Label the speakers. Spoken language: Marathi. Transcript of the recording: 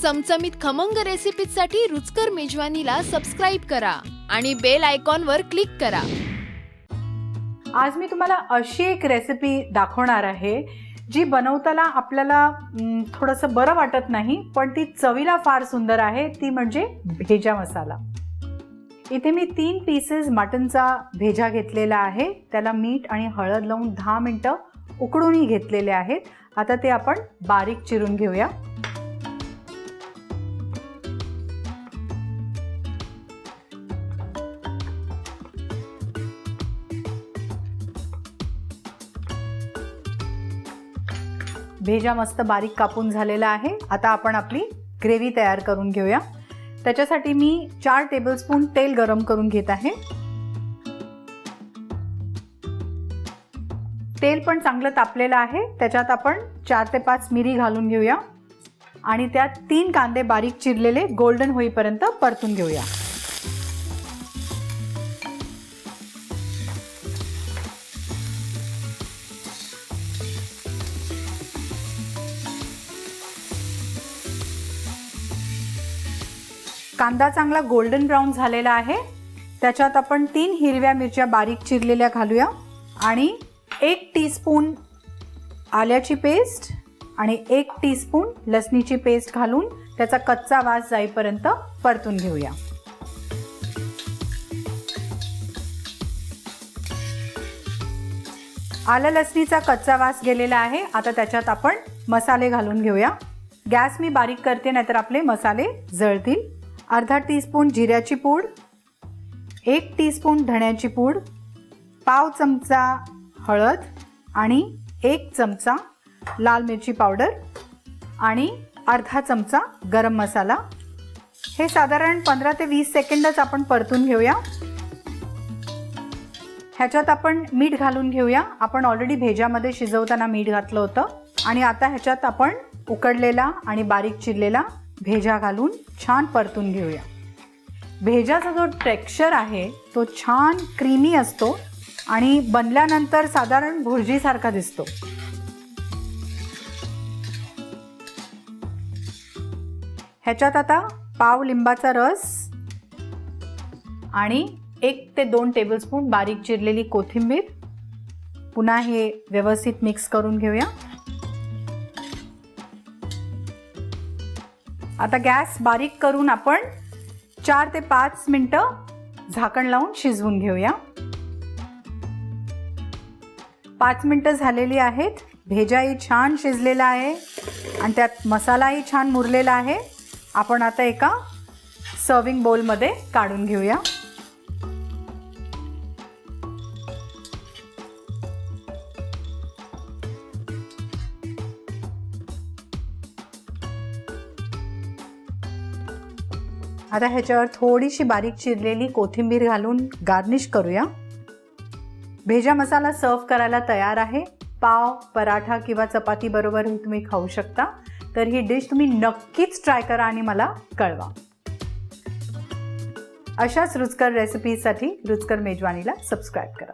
Speaker 1: चमचमीत खमंग रेसिपीसाठी रुचकर मेजवानीला सबस्क्राइब करा आणि बेल आयकॉनवर क्लिक करा।
Speaker 2: आज मी तुम्हाला अशी एक रेसिपी दाखवणार आहे जी बनवताना आपल्याला थोडंसं बरं वाटत नाही, पण ती चवीला फार सुंदर आहे। ती म्हणजे भेजा मसाला। इथे मी 3 पीसेस मटनचा भेजा घेतलेला आहे। त्याला मीठ आणि हळद लावून 10 मिनिटं उकडूनही घेतलेले आहेत। आता ते आपण बारीक चिरून घेऊया। भेजा मस्त बारीक कापून झालेला आहे। आता आपण आपली ग्रेव्ही तयार करून घेऊया। त्याच्यासाठी मी 4 टेबलस्पून तेल गरम करून घेत आहे। तेल पण चांगलं तापलेलं आहे। त्याच्यात आपण 4 ते 5 मिरी घालून घेऊया आणि त्यात 3 कांदे बारीक चिरलेले गोल्डन होईपर्यंत परतून घेऊया। कांदा चांगला गोल्डन ब्राउन झालेला आहे। त्याच्यात आपण 3 हिरव्या मिरच्या बारीक चिरलेल्या घालूया आणि 1 टीस्पून आल्याची पेस्ट आणि 1 टीस्पून लसणीची पेस्ट घालून त्याचा कच्चा वास जाईपर्यंत परतून घेऊया। आलं लसणीचा कच्चा वास गेलेला आहे। आता त्याच्यात आपण मसाले घालून घेऊया। गॅस मी बारीक करते, नाहीतर आपले मसाले जळतील। अर्धा टीस्पून जिऱ्याची पूड, 1 टीस्पून धण्याची पूड, पाव चमचा हळद आणि 1 चमचा लाल मिरची पावडर आणि अर्धा चमचा गरम मसाला। हे साधारण 15 ते 20 सेकंदच आपण परतून घेऊया। ह्याच्यात आपण मीठ घालून घेऊया। आपण ऑलरेडी भेजामध्ये शिजवताना मीठ घातलं होतं आणि आता ह्याच्यात आपण उकडलेला आणि बारीक चिरलेला भेजा घालून छान परतून घेऊया। भेजाचा जो टेक्स्चर आहे तो छान क्रीमी असतो आणि बनल्यानंतर साधारण भुर्जीसारखा दिसतो। ह्याच्यात आता पाव लिंबाचा रस आणि 1 ते 2 टेबलस्पून बारीक चिरलेली कोथिंबीर, पुन्हा हे व्यवस्थित मिक्स करून घेऊया। आता गॅस बारीक करून आपण 4 ते 5 मिनिटं झाकण लावून शिजवून घेऊया। 5 मिनिटं झालेली आहेत। भेजाही छान शिजलेला आहे आणि त्यात मसालाही छान मुरलेला आहे। आपण आता एका सर्विंग बोलमध्ये काढून घेऊया। आता ह्याच्यावर थोडीशी बारीक चिरलेली कोथिंबीर घालून गार्निश करूया। भेजा मसाला सर्व करायला तयार आहे। पाव, पराठा किंवा चपाती बरोबर तुम्ही खाऊ शकता। तर ही डिश तुम्ही नक्कीच ट्राय करा आणि मला कळवा। अशाच रुचकर रेसिपीसाठी रुचकर मेजवानीला सबस्क्राइब करा।